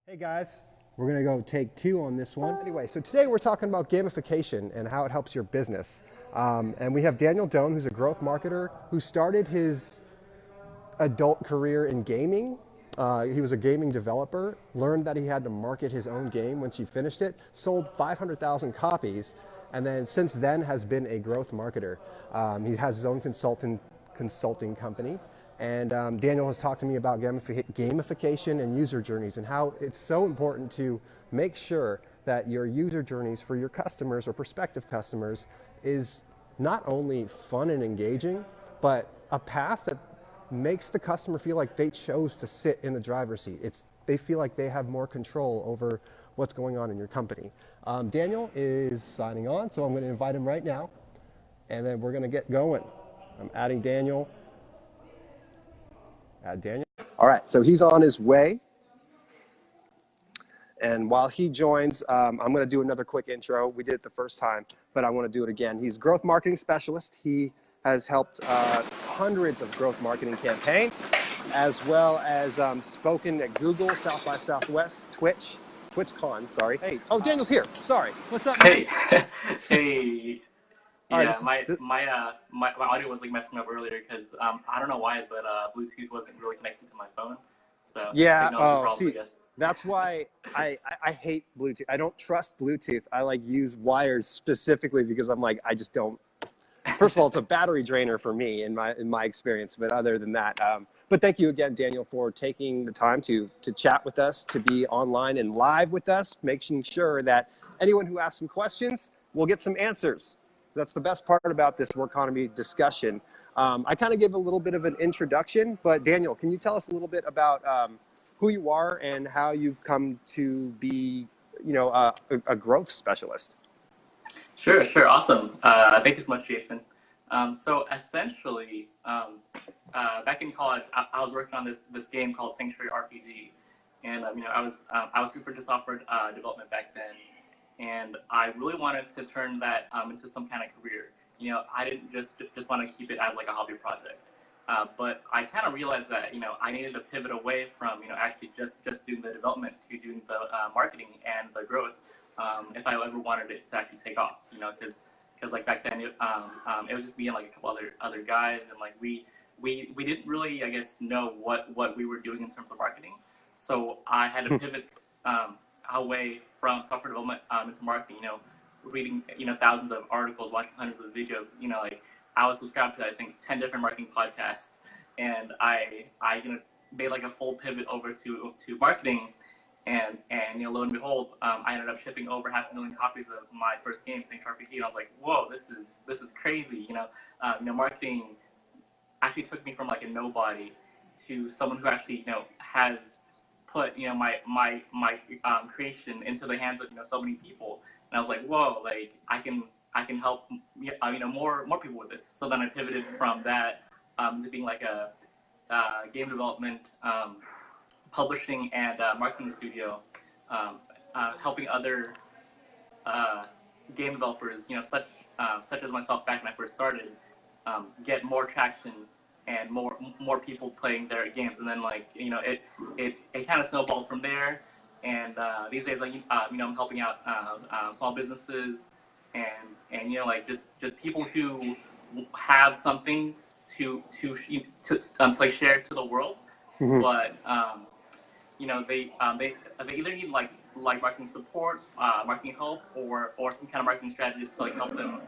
Hey guys, we're gonna go take two on this one. Anyway, so today we're talking about gamification and how it helps your business. And we have Daniel Doan, who's a growth marketer who started his adult career in gaming. He was a gaming developer, learned that he had to market his own game once he finished it, sold 500,000 copies, and then since then has been a growth marketer. He has his own consulting company. And Daniel has talked to me about gamification and user journeys and how it's so important to make sure that your user journeys for your customers or prospective customers is not only fun and engaging, but a path that makes the customer feel like they chose to sit in the driver's seat. They feel like they have more control over what's going on in your company. Daniel is signing on, so I'm going to invite him right now, and then we're going to get going. I'm adding Daniel. Add Daniel. All right, so he's on his way. And while he joins, I'm going to do another quick intro. We did it the first time, but I want to do it again. He's a growth marketing specialist. He has helped hundreds of growth marketing campaigns, as well as spoken at Google, South by Southwest, TwitchCon, sorry. Hey, oh, Daniel's here. Sorry. What's up, man? Hey, hey. Yeah, right, my audio was like messing up earlier because I don't know why, but Bluetooth wasn't really connected to my phone. So yeah, problem, see, that's why I hate Bluetooth. I don't trust Bluetooth. I like use wires specifically because I'm like, I just don't. First of all, it's a battery drainer for me in my experience, but other than that, but thank you again, Daniel, for taking the time to chat with us, to be online and live with us, making sure that anyone who asks some questions will get some answers. That's the best part about this Workonomy discussion. I kind of gave a little bit of an introduction, but Daniel, can you tell us a little bit about who you are and how you've come to be, a growth specialist? Sure, awesome. Thank you so much, Jason. So essentially, back in college, I was working on this game called Sanctuary RPG, and I was super into software development back then. And I really wanted to turn that into some kind of career. I didn't just want to keep it as like a hobby project. But I kind of realized that, I needed to pivot away from, actually just doing the development to doing the marketing and the growth if I ever wanted it to actually take off, because like back then it was just me and like a couple other guys, and like we didn't really, I guess, know what we were doing in terms of marketing. So I had to pivot away from software development into marketing, reading, thousands of articles, watching hundreds of videos, like I was subscribed to, I think, 10 different marketing podcasts, and I made like a full pivot over to marketing, and lo and behold, I ended up shipping over 500,000 copies of my first game, Sanctuary RPG, and I was like, whoa, this is crazy, marketing actually took me from like a nobody to someone who actually, has put my creation into the hands of so many people, and I was like, whoa, like I can help more people with this. So then I pivoted from that to being like a game development, publishing, and marketing studio, helping other game developers, such as myself back when I first started, get more traction and more people playing their games, and then like it kind of snowballed from there. And these days, like I'm helping out small businesses and like just people who have something to like share to the world, Mm-hmm. but they either need like marketing support, marketing help, or some kind of marketing strategist to like help them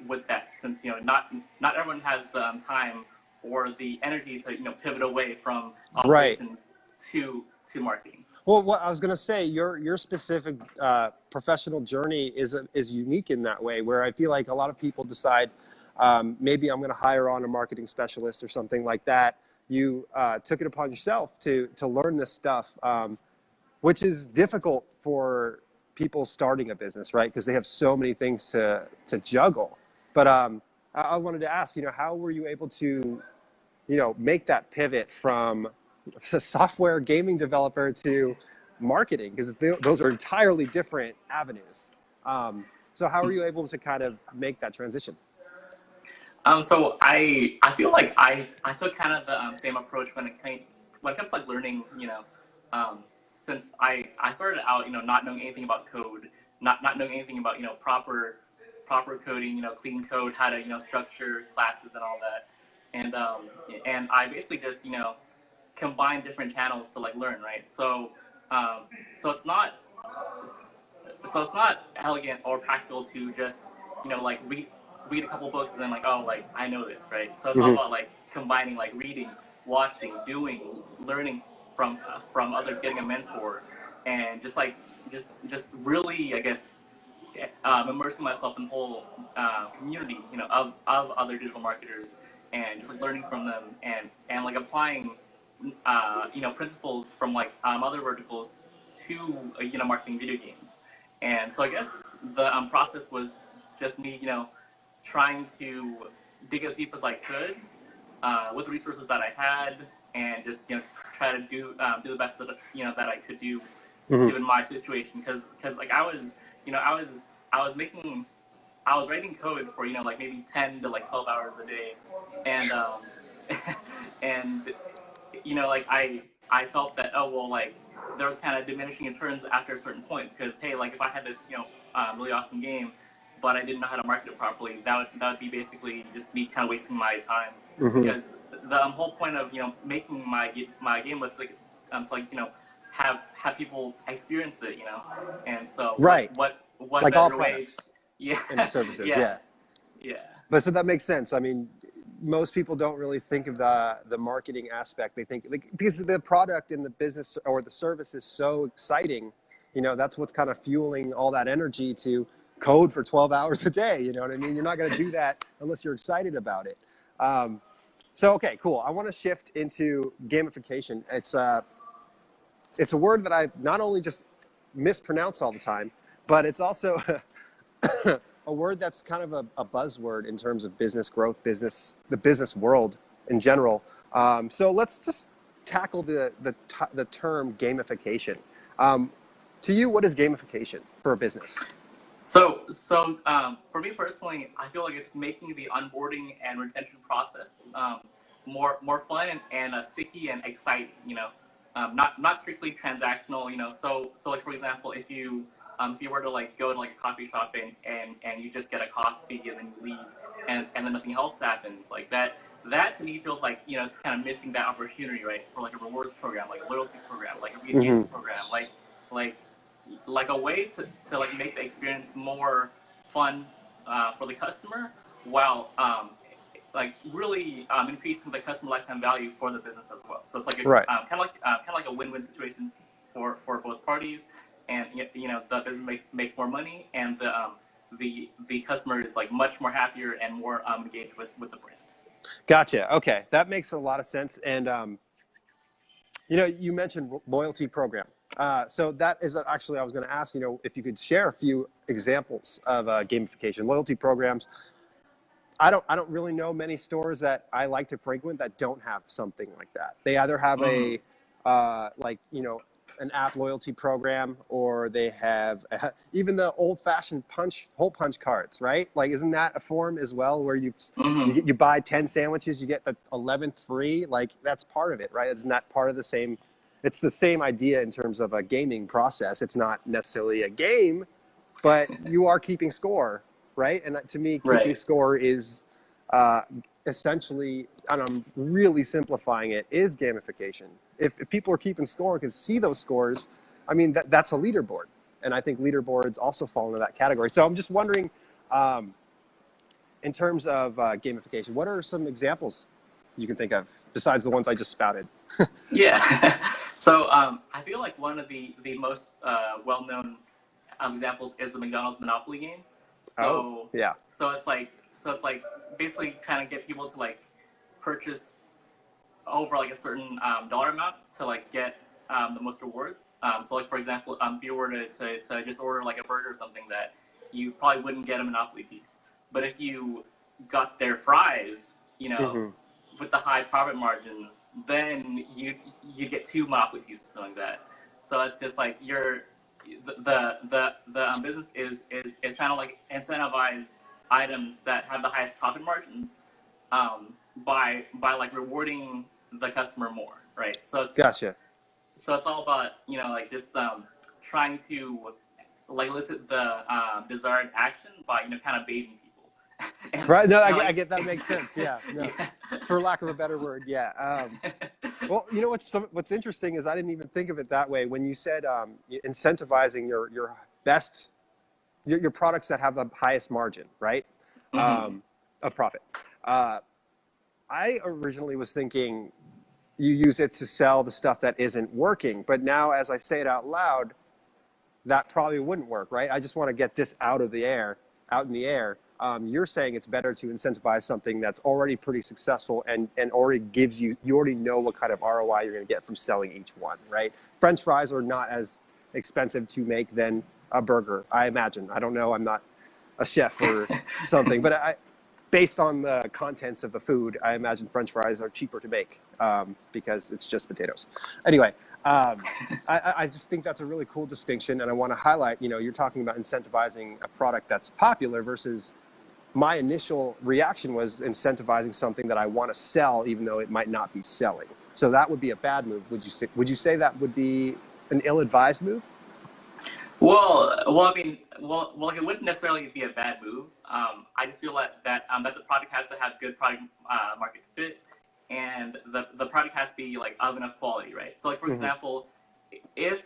with that, since not everyone has the time or the energy to pivot away from operations to marketing. Well, what I was going to say, your specific professional journey is unique in that way, where I feel like a lot of people decide maybe I'm going to hire on a marketing specialist or something like that. You took it upon yourself to learn this stuff, which is difficult for people starting a business, right? Because they have so many things to juggle. But I wanted to ask, how were you able to, make that pivot from a software gaming developer to marketing? Because those are entirely different avenues. So how are you able to kind of make that transition? So I feel like I took kind of the same approach when it comes to like learning, since I I started out, not knowing anything about code, not knowing anything about, proper coding, clean code, how to, structure classes and all that. And I basically just, combine different channels to like learn, right? Um, so it's not so it's not elegant or practical to just like read a couple books and then like, oh, like I know this, right? So it's all about like combining like reading, watching, doing, learning from others, getting a mentor, and just really, I guess, immersing myself in the whole community, of other digital marketers, and just like learning from them, and like applying principles from like other verticals to marketing video games. And so I guess the process was just me trying to dig as deep as I could with the resources that I had, and just try to do the best that that I could do given my situation, because like I was writing code for like maybe 10 to like 12 hours a day, and and like I felt that, oh well, like there was kind of diminishing returns after a certain point, because hey, like if I had this really awesome game, but I didn't know how to market it properly, that would be basically just me kind of wasting my time, because the whole point of making my game was to so like have people experience it, and so Right. what like better all way? products Yeah. and services. Yeah. But so that makes sense. I mean, most people don't really think of the marketing aspect. They think, like, because the product and the business or the service is so exciting, that's what's kind of fueling all that energy to code for 12 hours a day. You know what I mean? You're not going to do that unless you're excited about it. So, okay, cool. I want to shift into gamification. It's a word that I not only just mispronounce all the time, but it's also a word that's kind of a buzzword in terms of business growth, the business world in general. So let's just tackle the term gamification. To you, what is gamification for a business? So for me personally, I feel like it's making the onboarding and retention process more fun and sticky and exciting. Not strictly transactional. So like for example, if you were to like go to like a coffee shop and you just get a coffee and then you leave, and then nothing else happens, like that to me feels like it's kind of missing that opportunity, right, for like a rewards program, like a loyalty program, like a re-engagement program, like a way to like make the experience more fun for the customer, while like really increasing the customer lifetime value for the business as well. So it's like Right. Kind of like a win-win situation for both parties, and the business makes more money, and the customer is like much more happier and more engaged with the brand. Gotcha. Okay, that makes a lot of sense. And you mentioned loyalty program. So that is actually, I was going to ask, if you could share a few examples of gamification loyalty programs. I don't really know many stores that I like to frequent that don't have something like that. They either have a an app loyalty program, or they have even the old-fashioned hole punch cards, right? Like, isn't that a form as well, where you buy 10 sandwiches, you get the 11th free? Like, that's part of it, right? Isn't that part of the same? It's the same idea in terms of a gaming process. It's not necessarily a game, but you are keeping score, right? And to me, keeping score is essentially, and I'm really simplifying it, is gamification. If people are keeping score and can see those scores, I mean, that's a leaderboard. And I think leaderboards also fall into that category. So I'm just wondering, in terms of gamification, what are some examples you can think of besides the ones I just spouted? Yeah. So I feel like one of the most well-known examples is the McDonald's Monopoly game. So So it's like basically trying to get people to like purchase over like a certain dollar amount to like get the most rewards. So like for example, if you were to just order like a burger or something, that you probably wouldn't get a Monopoly piece. But if you got their fries, with the high profit margins, then you get 2 Monopoly pieces, something like that. So it's just like the business is trying to like incentivize items that have the highest profit margins by like rewarding the customer more, right? So it's Gotcha. So it's all about like just trying to like elicit the desired action by kind of baiting people. And, Right. No, like, I get that makes sense. Yeah. No. yeah. For lack of a better word. Yeah. Well, what's interesting is I didn't even think of it that way. When you said incentivizing your best, your products that have the highest margin, right, of profit. I originally was thinking you use it to sell the stuff that isn't working. But now as I say it out loud, that probably wouldn't work, right? I just want to get this out in the air. You're saying it's better to incentivize something that's already pretty successful and already gives you already know what kind of ROI you're going to get from selling each one, right? French fries are not as expensive to make than a burger, I imagine. I don't know. I'm not a chef or something, but based on the contents of the food, I imagine French fries are cheaper to make because it's just potatoes. Anyway, I just think that's a really cool distinction, and I want to highlight, you're talking about incentivizing a product that's popular versus my initial reaction was incentivizing something that I want to sell, even though it might not be selling. So that would be a bad move. Would you say that would be an ill-advised move? Well, I mean, like it wouldn't necessarily be a bad move. I just feel that the product has to have good product market fit, and the product has to be like of enough quality, right? So, like for example, if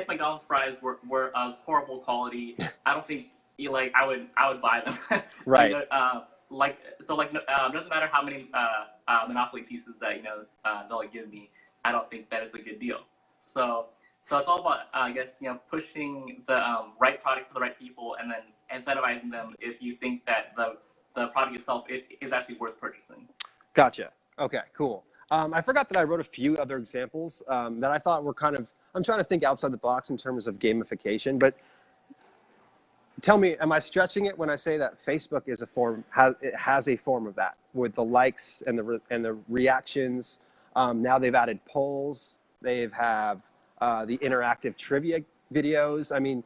McDonald's fries were of horrible quality, I don't think I would buy them. Right. Doesn't matter how many Monopoly pieces that they'll give me. I don't think that it's a good deal. So it's all about, I guess, pushing the right product to the right people, and then incentivizing them if you think that the product itself is actually worth purchasing. Gotcha. Okay, cool. I forgot that I wrote a few other examples that I thought were I'm trying to think outside the box in terms of gamification, but tell me, am I stretching it when I say that Facebook is has a form of that with the likes and the reactions? Now they've added polls. They have the interactive trivia videos. I mean,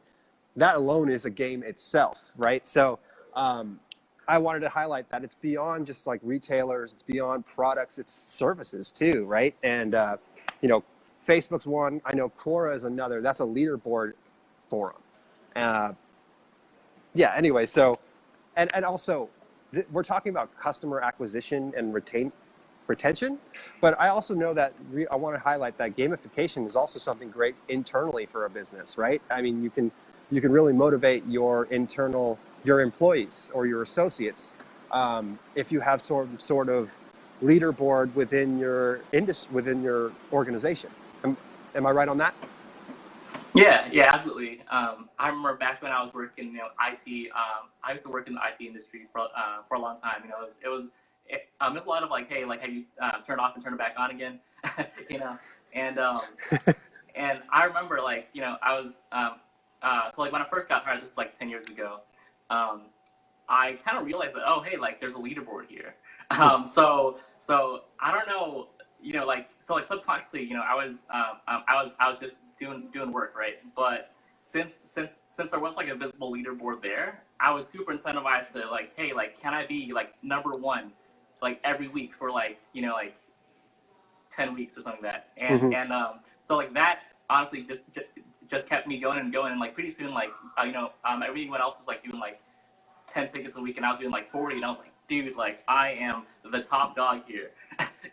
that alone is a game itself, right? So I wanted to highlight that it's beyond just like retailers, it's beyond products, it's services too, right? And Facebook's one. I know Quora is another. That's a leaderboard forum. Anyway, so and also we're talking about customer acquisition and retention, but I also know that I want to highlight that gamification is also something great internally for a business, right? I mean, you can really motivate your employees or your associates if you have sort of leaderboard within your industry, within your organization. Am I right on that? Yeah, absolutely. I remember back when I was working, IT. I used to work in the IT industry for a long time. It was there's a lot of like, hey, like, have you turned off and turned it back on again? And and I remember I was so like when I first got hired, this was like 10 years ago. I kind of realized that, oh, hey, like there's a leaderboard here. So I don't know, subconsciously, I was just doing work, right? But since there was like a visible leaderboard there, I was super incentivized to like, hey, like, can I be like number one, like every week for 10 weeks or something like that. And so like that honestly just kept me going, and like pretty soon everyone else was like doing like 10 tickets a week, and I was doing like 40, and I was like, dude, like I am the top dog here.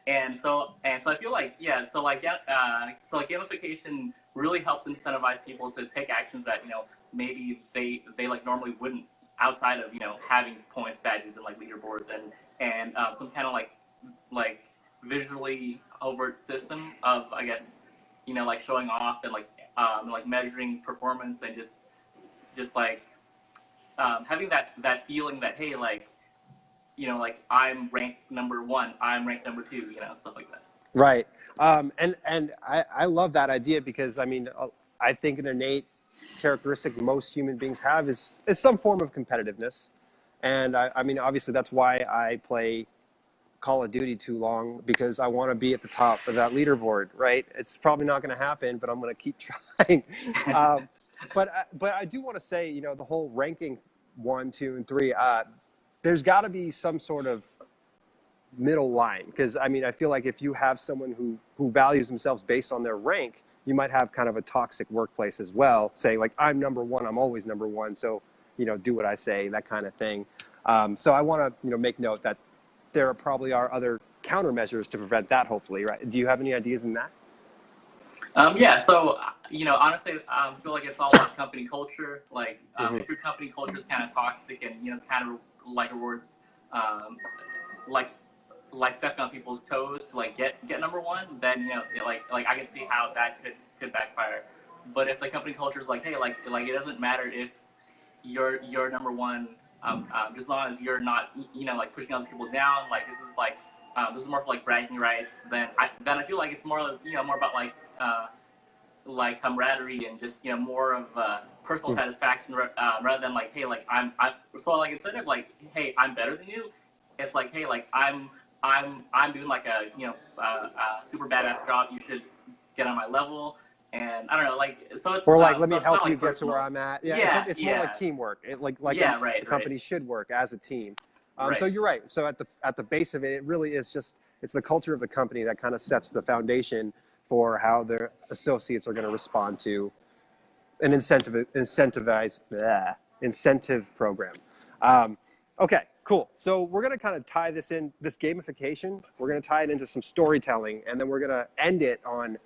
and so I feel like gamification really helps incentivize people to take actions that maybe they like normally wouldn't, outside of having points, badges, and like leaderboards and some kind of like visually overt system of, I guess, like showing off and like measuring performance, and just like having that feeling that, hey, like I'm ranked number one, I'm ranked number two, stuff like that. Right. And I love that idea because I think an innate characteristic most human beings have is some form of competitiveness. And I mean, obviously that's why I play Call of Duty too long, because I want to be at the top of that leaderboard, right? It's probably not going to happen, but I'm going to keep trying. But I do want to say, the whole ranking 1, 2, and 3, there's got to be some sort of middle line, because I feel like if you have someone who values themselves based on their rank, you might have kind of a toxic workplace as well, saying like, I'm number one, I'm always number one, so do what I say, that kind of thing. So I want to make note that there probably are other countermeasures to prevent that, hopefully, right? Do you have any ideas in that? Yeah, so, honestly, I feel like it's all about company culture. Like, if your company culture is kind of toxic and, kind of like rewards, like stepping on people's toes to like get number one, then, like I can see how that could backfire. But if the company culture is like, hey, like it doesn't matter if you're number one, just as long as you're not, like pushing other people down, like this is more for like bragging rights, then I feel like it's more, more about like camaraderie and just more of personal satisfaction rather than like, hey, like I'm so like instead of like, hey, I'm better than you, it's like, hey, like I'm doing like a super badass job, you should get on my level. And I don't know, like, so it's or like let so me it's help not, you like, get personal. to where I'm at. Yeah, It's more like teamwork. Yeah, right, a company should work as a team. Right. So you're right. So at the base of it, it really is just it's the culture of the company that kind of sets the foundation for how their associates are going to respond to an incentive program. Okay, cool. So we're going to kind of tie this gamification. We're going to tie it into some storytelling, and then we're going to end it on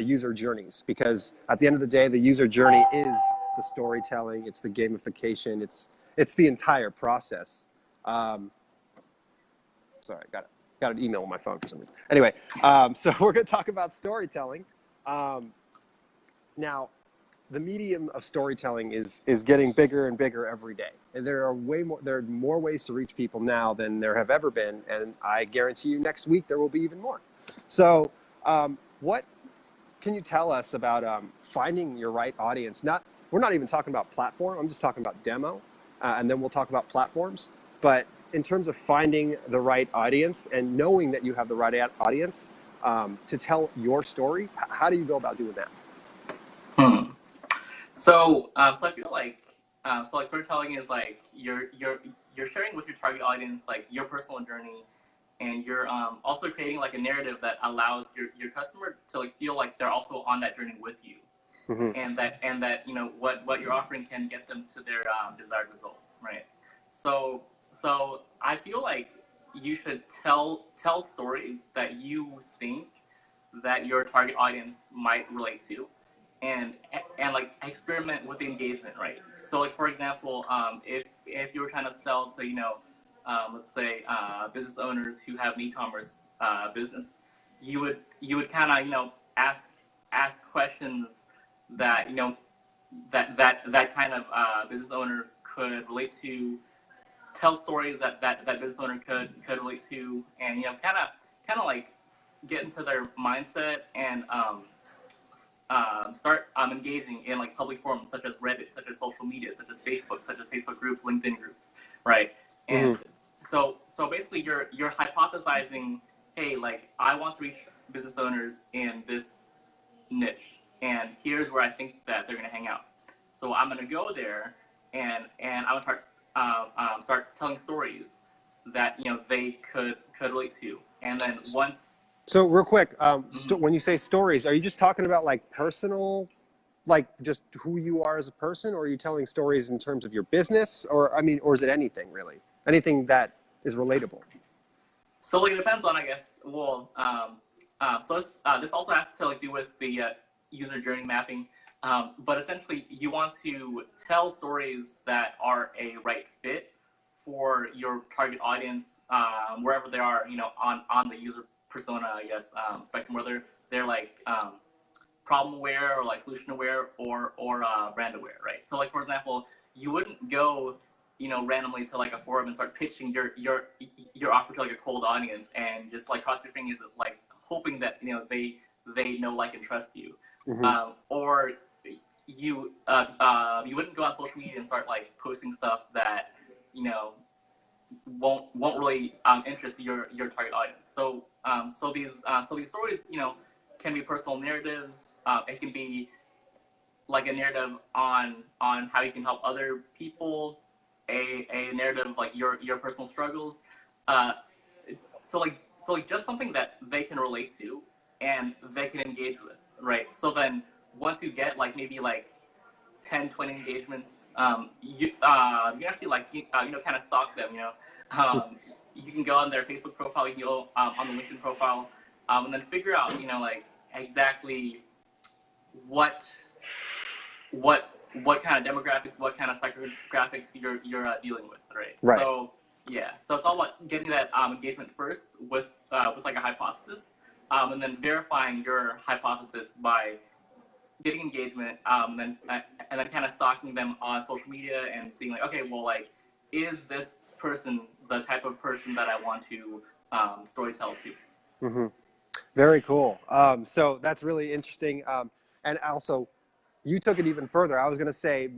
user journeys, because at the end of the day, the user journey is the storytelling. It's the gamification. It's the entire process. Sorry, got an email on my phone for some reason. Anyway, so we're going to talk about storytelling. Now, the medium of storytelling is getting bigger and bigger every day, and there are more ways to reach people now than there have ever been, and I guarantee you next week there will be even more. So, what can you tell us about finding your right audience? We're not even talking about platform. I'm just talking about demo, and then we'll talk about platforms. But in terms of finding the right audience and knowing that you have the right audience to tell your story, how do you go about doing that? So I feel like storytelling is like you're sharing with your target audience like your personal journey, and you're also creating like a narrative that allows your customer to like feel like they're also on that journey with you, and that what you're offering can get them to their desired result, right? So I feel like you should tell stories that you think that your target audience might relate to, and like experiment with the engagement, right? So like for example, if you were trying to sell to let's say business owners who have an e-commerce business, you would kind of ask questions that that kind of business owner could relate to, tell stories that business owner could relate to, and kind of like get into their mindset and start engaging in like public forums such as Reddit, such as social media, such as Facebook groups, LinkedIn groups, right? And so basically you're hypothesizing, hey, like I want to reach business owners in this niche, and here's where I think that they're going to hang out. So I'm going to go there, and I'm going to start telling stories that they could relate to, and then once. So real quick, when you say stories, are you just talking about like personal, like just who you are as a person, or are you telling stories in terms of your business, or is it anything really? Anything that is relatable? So like it depends on, I guess. Well, so this also has to like do with the user journey mapping, but essentially you want to tell stories that are a right fit for your target audience, wherever they are, on the user persona, I guess, spectrum, whether they're like problem aware or like solution aware or brand aware, right? So like for example, you wouldn't go randomly to like a forum and start pitching your offer to like a cold audience and just like cross your fingers, like hoping that they know, like, and trust you. Or you wouldn't go on social media and start like posting stuff that won't really interest your target audience. So these stories can be personal narratives. It can be like a narrative on how you can help other people, a narrative of like your personal struggles. So like just something that they can relate to and they can engage with. right? So then once you get like maybe like 10, 20 engagements, you can actually like kind of stalk them. You can go on their Facebook profile, you can go on the LinkedIn profile, and then figure out like exactly what what kind of demographics, what kind of psychographics you're dealing with, right? Right. So yeah, so it's all about getting that engagement first with like a hypothesis, and then verifying your hypothesis by getting engagement, and then kind of stalking them on social media and being like, okay, well, like, is this person the type of person that I want to storytell to? Mm-hmm. Very cool. So that's really interesting. And also, you took it even further. I was going to say,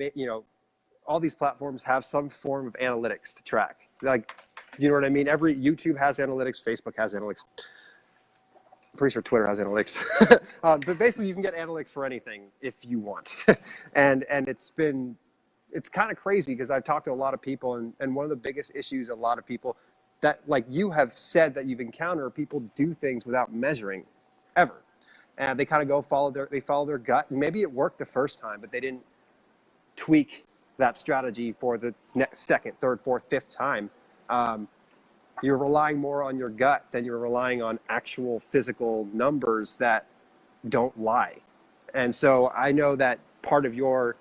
all these platforms have some form of analytics to track. Like, you know what I mean? Every YouTube has analytics, Facebook has analytics. I'm pretty sure Twitter has analytics. But basically, you can get analytics for anything if you want. and it's kind of crazy because I've talked to a lot of people, and one of the biggest issues a lot of people that, like you have said, that you've encountered, people do things without measuring ever. And they kind of follow their gut. And maybe it worked the first time, but they didn't tweak that strategy for the next second, third, fourth, fifth time. You're relying more on your gut than you're relying on actual physical numbers that don't lie. And so I know that part of your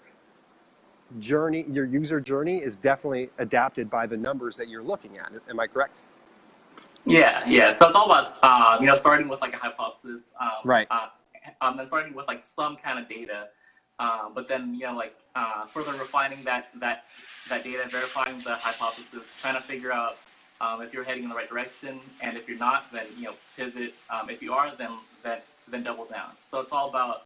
journey, your user journey, is definitely adapted by the numbers that you're looking at. Am I correct? Yeah. So it's all about starting with like a hypothesis, right, and starting with like some kind of data, but then further refining that data, verifying the hypothesis, trying to figure out if you're heading in the right direction, and if you're not, then pivot. If you are, then double down. So it's all about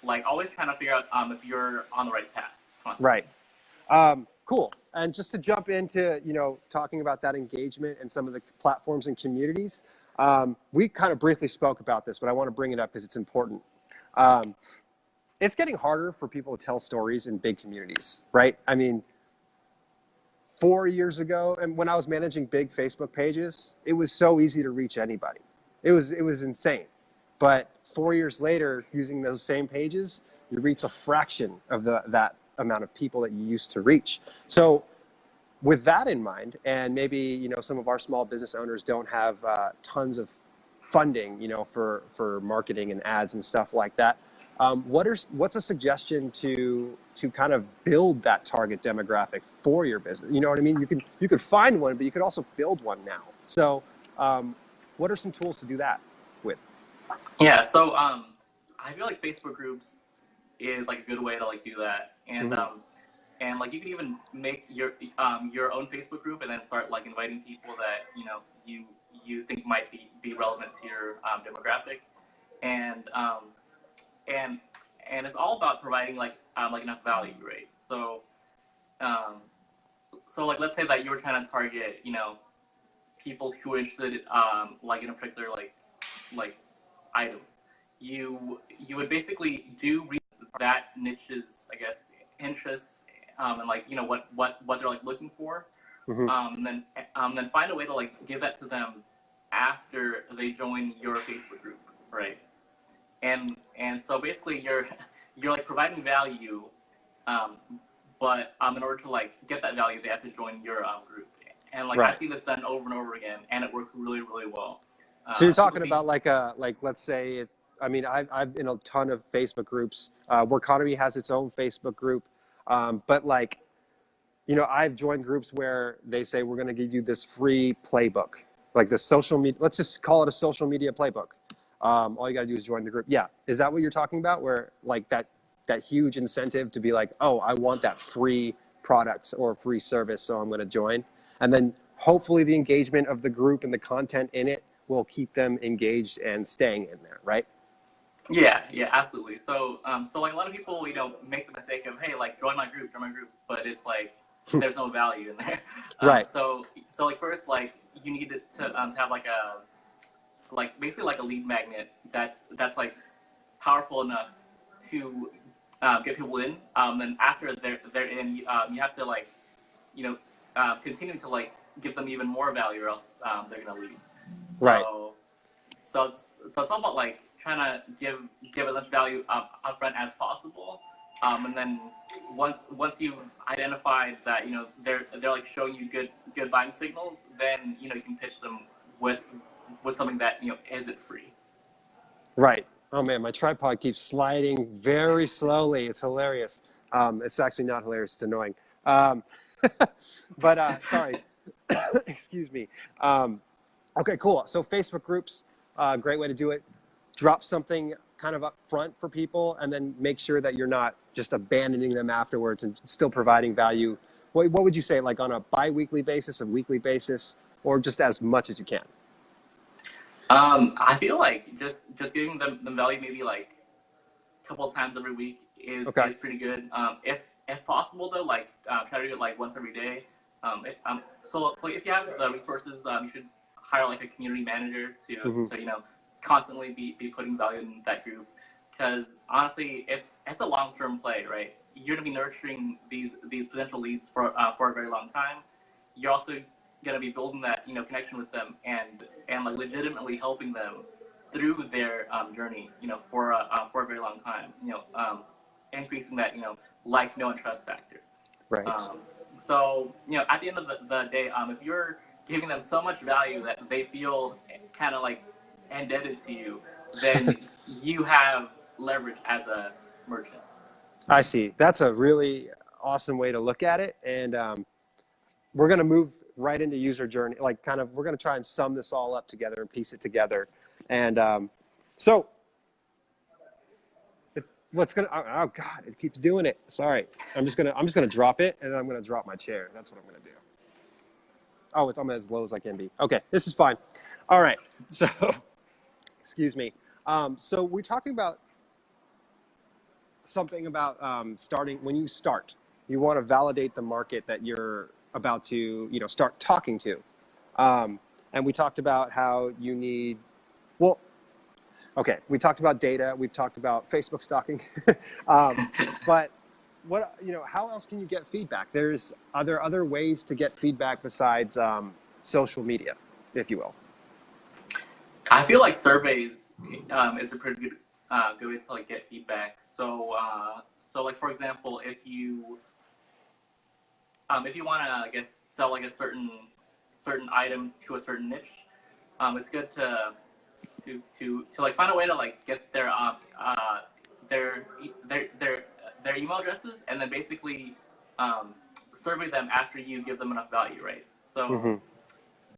like always trying to figure out if you're on the right path. Constantly. Right. Cool. And just to jump into talking about that engagement and some of the platforms and communities, we kind of briefly spoke about this, but I want to bring it up because it's important. It's getting harder for people to tell stories in big communities, right? I mean, 4 years ago, and when I was managing big Facebook pages, it was so easy to reach anybody. It was insane. But 4 years later, using those same pages, you reach a fraction of that amount of people that you used to reach. So with that in mind, and maybe some of our small business owners don't have tons of funding for marketing and ads and stuff like that, what's a suggestion to kind of build that target demographic for your business? You know what I mean? You could find one, but you could also build one now. So what are some tools to do that with? Yeah, so I feel like Facebook groups is like a good way to like do that, and and like you can even make your own Facebook group and then start like inviting people that you think might be relevant to your demographic, and it's all about providing like enough value, right? So so like let's say that you're trying to target people who are interested like in a particular like item. You would basically do that niche's, I guess, interests, and like what they're like looking for, and then find a way to like give that to them after they join your Facebook group, right? And so basically you're like providing value, but in order to like get that value, they have to join your group. And like I've seen this done over and over again, and it works really, really well. So you're talking about like let's say I've in a ton of Facebook groups. Workonomy has its own Facebook group, but like I've joined groups where they say we're going to give you this free playbook, like the social media. Let's just call it a social media playbook. All you got to do is join the group. Yeah, is that what you're talking about? Where like that huge incentive to be like, oh, I want that free product or free service, so I'm going to join, and then hopefully the engagement of the group and the content in it will keep them engaged and staying in there, right? Yeah, absolutely. So, so like a lot of people, make the mistake of, hey, like join my group, but it's like there's no value in there. Right. So like first, like you need to have basically like a lead magnet that's like powerful enough to get people in. Then after they're in, you have to like continue to like give them even more value, or else they're gonna leave. So, right. So it's all about like trying to give as much value upfront as possible. And then once you've identified that, you know, they're like showing you good buying signals, then, you know, you can pitch them with something that, you know, isn't free. Right. Oh man, my tripod keeps sliding very slowly. It's hilarious. It's actually not hilarious. It's annoying. But sorry. Excuse me. Okay, cool. So Facebook groups, great way to do it. Drop something kind of up front for people, and then make sure that you're not just abandoning them afterwards and still providing value. What would you say, like on a bi-weekly basis, a weekly basis, or just as much as you can? I feel like just giving them value maybe like a couple of times every week is pretty good. If possible though, like try to do it like once every day. So if you have the resources, you should hire like a community manager to you know, constantly be putting value in that group, because honestly it's a long-term play, right? You're gonna be nurturing these potential leads for a very long time. You're also gonna be building that, you know, connection with them and like legitimately helping them through their journey, you know, for a very long time, you know, increasing that, you know, like, know, and trust factor. Right. So, you know, at the end of the day, if you're giving them so much value that they feel kind of like indebted to you, then you have leverage as a merchant. I see. That's a really awesome way to look at it. And we're going to move right into user journey. Like kind of, we're going to try and sum this all up together and piece it together. And so what's going to, oh God, it keeps doing it. Sorry. I'm just going to drop it, and I'm going to drop my chair. That's what I'm going to do. Oh, it's almost as low as I can be. Okay, this is fine. All right. So, excuse me. So we're talking about something about starting. When you start, you want to validate the market that you're about to, you know, start talking to. And we talked about how you need, well, okay, we talked about data. We've talked about Facebook stalking. But what, you know, how else can you get feedback? Are there other ways to get feedback besides social media, if you will? I feel like surveys is a pretty good way to like get feedback. So like, for example, if you want to, I guess, sell like a certain item to a certain niche, it's good to like find a way to like get their email addresses, and then basically survey them after you give them enough value, right? So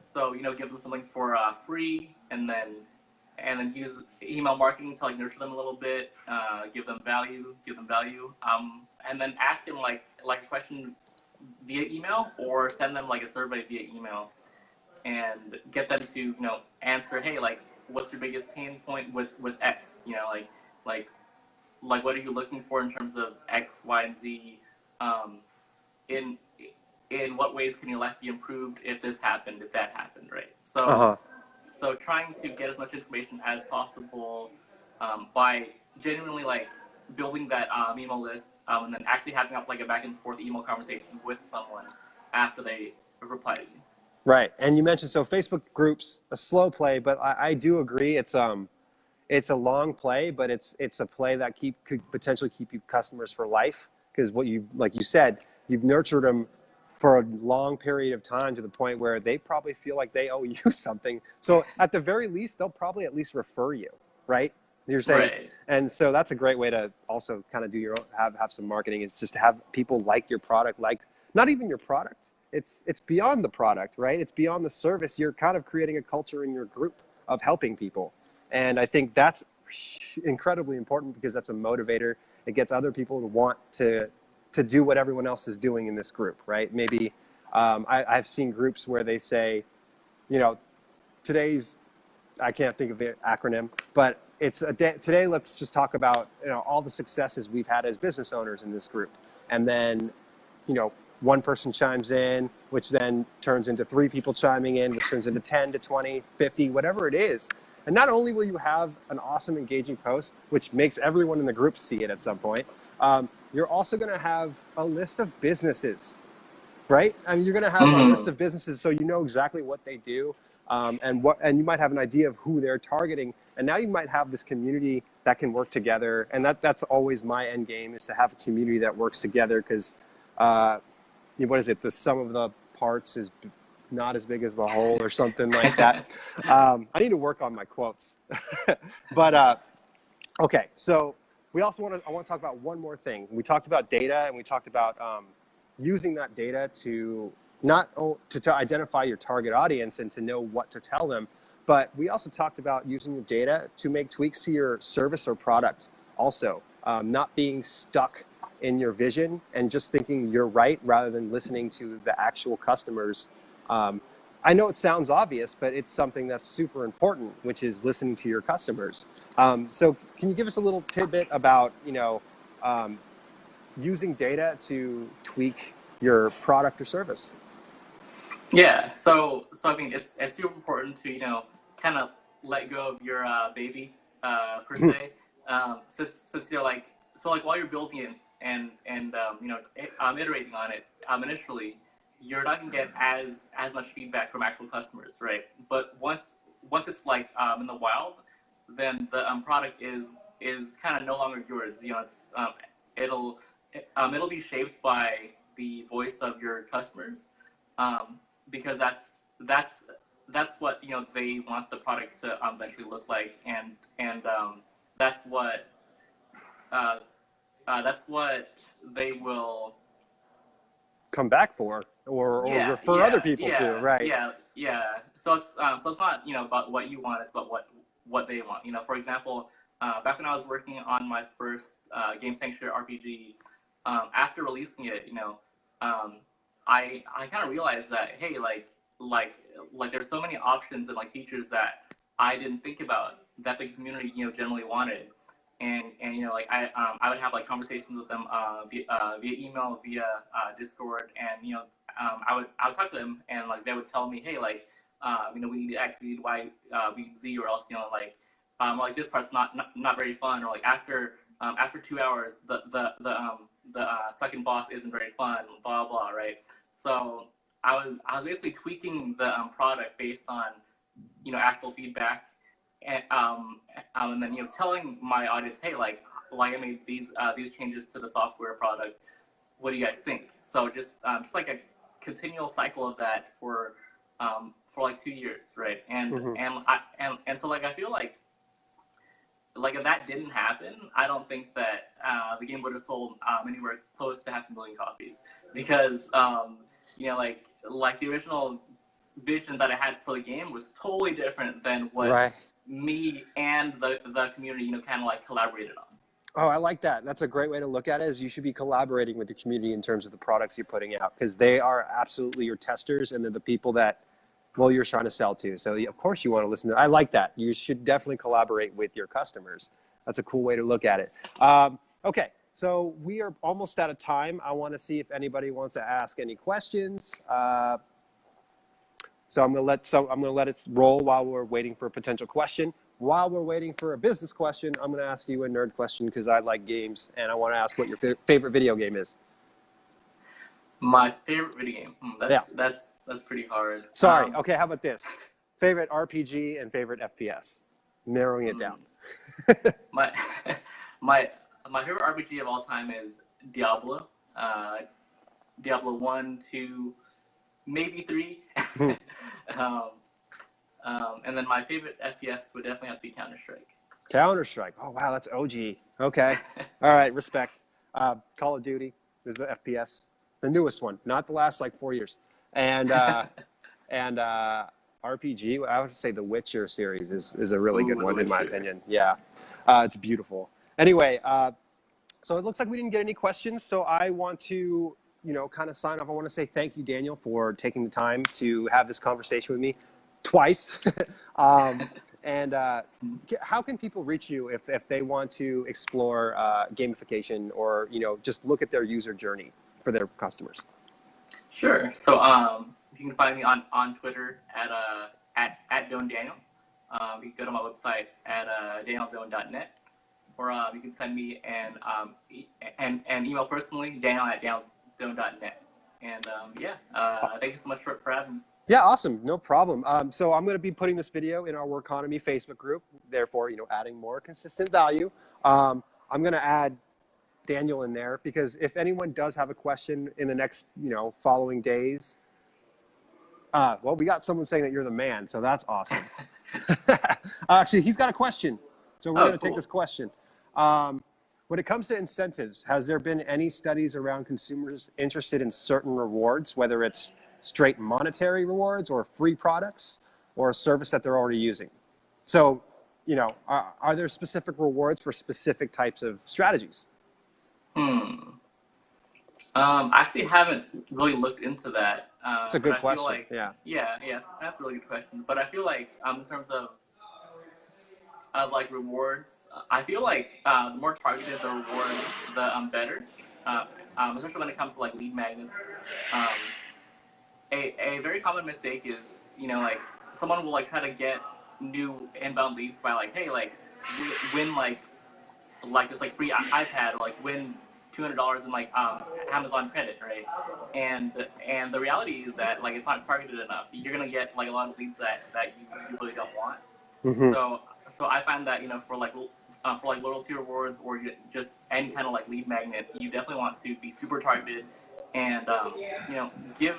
so, you know, give them something for free, and then use email marketing to like nurture them a little bit, give them value, and then ask them like a question via email, or send them like a survey via email, and get them to, you know, answer, hey, like, what's your biggest pain point with X? You know, like what are you looking for in terms of X, Y, and Z? In what ways can your life be improved if this happened, if that happened, right? So so trying to get as much information as possible by genuinely like building that email list, and then actually having like a back and forth email conversation with someone after they reply to you. Right. And you mentioned, so Facebook groups, a slow play, but I do agree it's a long play, but it's a play that could potentially keep you customers for life, because like you said, you've nurtured them for a long period of time to the point where they probably feel like they owe you something. So at the very least, they'll probably at least refer you, right? You're saying, right. And so that's a great way to also kind of do your own, have some marketing, is just to have people like your product, like not even your product. It's beyond the product, right? It's beyond the service. You're kind of creating a culture in your group of helping people. And I think that's incredibly important, because that's a motivator. It gets other people to want to do what everyone else is doing in this group, right? Maybe I've seen groups where they say, you know, I can't think of the acronym, but it's today let's just talk about, you know, all the successes we've had as business owners in this group. And then, you know, one person chimes in, which then turns into 3 people chiming in, which turns into 10 to 20, 50, whatever it is. And not only will you have an awesome, engaging post, which makes everyone in the group see it at some point, you're also going to have a list of businesses, right? I mean, you're going to have a list of businesses, so you know exactly what they do, and you might have an idea of who they're targeting. And now you might have this community that can work together. And that's always my end game, is to have a community that works together, because what is it? The sum of the parts is not as big as the whole, or something like that. I need to work on my quotes. But okay, so I want to talk about one more thing. We talked about data, and we talked about using that data to to identify your target audience and to know what to tell them. But we also talked about using the data to make tweaks to your service or product also, not being stuck in your vision and just thinking you're right rather than listening to the actual customers. I know it sounds obvious, but it's something that's super important, which is listening to your customers. So can you give us a little tidbit about, using data to tweak your product or service? Yeah, so I mean, it's super important to kind of let go of your baby per se, since you're like, so like while you're building it and iterating on it initially, you're not gonna get as much feedback from actual customers, right? But once it's like in the wild, then the product is kind of no longer yours. It's it'll be shaped by the voice of your customers. Because that's what they want the product to eventually look like, and that's what they will come back for, or refer other people to, right? Yeah. So it's not about what you want; it's about what they want. For example, back when I was working on my first Game Sanctuary RPG, after releasing it, I kind of realized that, hey, like there's so many options and like features that I didn't think about that the community generally wanted, and like I would have like conversations with them via email, via Discord, and I would talk to them, and like they would tell me, hey, like we need X, we need Y, we need Z, or else like this part's not very fun, or like after 2 hours the second boss isn't very fun, blah blah, right? So I was basically tweaking the product based on actual feedback, and then telling my audience, hey, like I made these changes to the software product. What do you guys think? So just like a continual cycle of that for like 2 years, right? And and so like I feel like if that didn't happen, I don't think that the game would have sold anywhere close to 500,000 copies, because like the original vision that I had for the game was totally different than what me and the community kind of like collaborated on. Oh, I like that. That's a great way to look at it, is you should be collaborating with the community in terms of the products you're putting out, because they are absolutely your testers, and they're the people that you're trying to sell to. So of course you want to listen to. I like that. You should definitely collaborate with your customers. That's a cool way to look at it. Okay, so we are almost out of time. I want to see if anybody wants to ask any questions. So I'm gonna let it roll while we're waiting for a potential question. While we're waiting for a business question, I'm gonna ask you a nerd question, because I like games, and I want to ask what your favorite video game is. My favorite video game. That's pretty hard. Sorry. Okay, how about this? Favorite RPG and favorite FPS. Narrowing it down. my favorite RPG of all time is Diablo. Diablo 1, 2, maybe 3. And then my favorite FPS would definitely have to be Counter-Strike. Counter-Strike. Oh wow, that's OG. Okay. All right, respect. Call of Duty is the FPS. The newest one, not the last like 4 years. And and RPG, I would say the Witcher series is a really good one in my opinion. Yeah, it's beautiful. Anyway, so it looks like we didn't get any questions. So I want to kind of sign off. I want to say thank you, Daniel, for taking the time to have this conversation with me twice. And how can people reach you if they want to explore gamification, or just look at their user journey for their customers? Sure. So you can find me on Twitter at Doan Daniel. You can go to my website at danieldoan.net, or you can send me an email personally, daniel@danieldoan.net. And thank you so much for having me. Yeah, awesome. No problem. So I'm going to be putting this video in our Workonomy Facebook group, therefore, adding more consistent value. I'm going to add Daniel in there because if anyone does have a question in the next, following days, well, we got someone saying that you're the man, so that's awesome. Actually, he's got a question, so we're going to take this question. When it comes to incentives, has there been any studies around consumers interested in certain rewards, whether it's straight monetary rewards or free products or a service that they're already using? So, are there specific rewards for specific types of strategies? I actually haven't really looked into that. It's a good question. Feel like, yeah, that's a really good question. But I feel like in terms of like rewards, I feel like the more targeted the reward, the better. Especially when it comes to like lead magnets. A very common mistake is like someone will like try to get new inbound leads by like, hey, like win like this like free iPad or like win $200 in like Amazon credit, right? And the reality is that like it's not targeted enough. You're gonna get like a lot of leads that you really don't want. Mm-hmm. So I find that for like loyalty rewards or just any kind of like lead magnet, you definitely want to be super targeted and give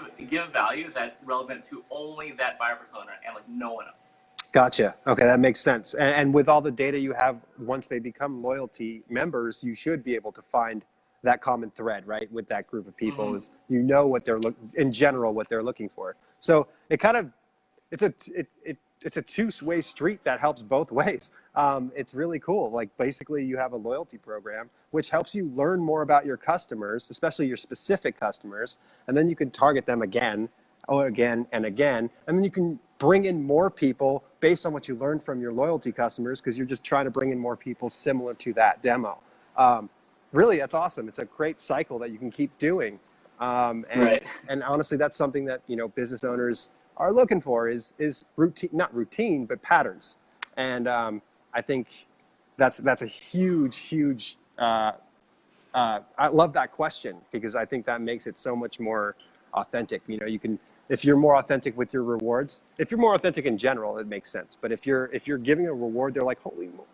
value that's relevant to only that buyer persona and like no one else. Gotcha. Okay, that makes sense. And with all the data you have, once they become loyalty members, you should be able to find that common thread, right? With that group of people, mm-hmm. is what they're in general what they're looking for. So it kind of it's a two-way street that helps both ways. It's really cool. Like basically, you have a loyalty program which helps you learn more about your customers, especially your specific customers, and then you can target them again and again, and then you can bring in more people based on what you learned from your loyalty customers because you're just trying to bring in more people similar to that demo. Really, that's awesome. It's a great cycle that you can keep doing. Right. And honestly, that's something that business owners are looking for is routine, not routine, but patterns. And I think that's a huge. I love that question because I think that makes it so much more authentic. You can, if you're more authentic with your rewards, if you're more authentic in general, it makes sense. But if you're giving a reward, they're like,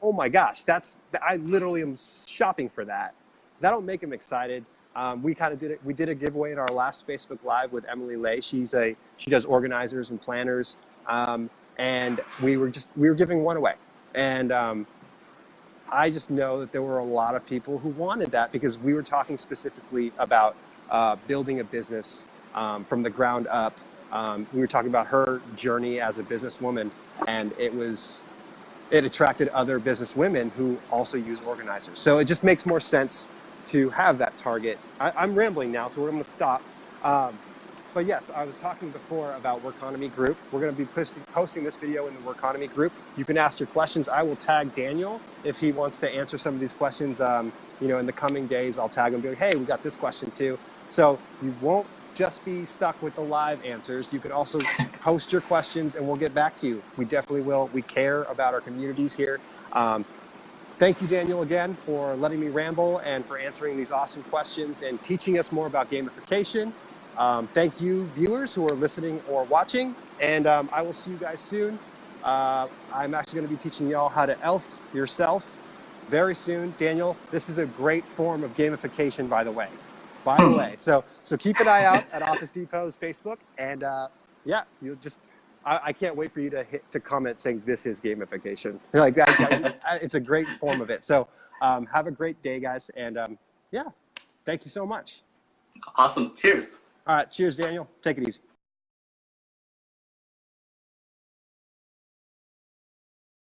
oh my gosh, I literally am shopping for that. That'll make them excited. We kind of did it. We did a giveaway in our last Facebook Live with Emily Lay. She does organizers and planners, and we were giving one away. And I just know that there were a lot of people who wanted that because we were talking specifically about building a business from the ground up. We were talking about her journey as a businesswoman, and it attracted other business women who also use organizers. So it just makes more sense to have that target. I'm rambling now, so we're going to stop. But yes, I was talking before about Workonomy group. We're going to be posting this video in the Workonomy group. You can ask your questions. I will tag Daniel if he wants to answer some of these questions. In the coming days, I'll tag him and be like, hey, we got this question too. So you won't just be stuck with the live answers. You can also post your questions and we'll get back to you. We definitely will. We care about our communities here. Thank you, Daniel, again, for letting me ramble and for answering these awesome questions and teaching us more about gamification. Thank you, viewers who are listening or watching, and I will see you guys soon. I'm actually going to be teaching y'all how to elf yourself very soon. Daniel, this is a great form of gamification, by the way. So keep an eye out at Office Depot's Facebook, and you'll just. I can't wait for you to comment saying this is gamification. Like that, it's a great form of it. So have a great day, guys, and thank you so much. Awesome. Cheers. All right. Cheers, Daniel. Take it easy.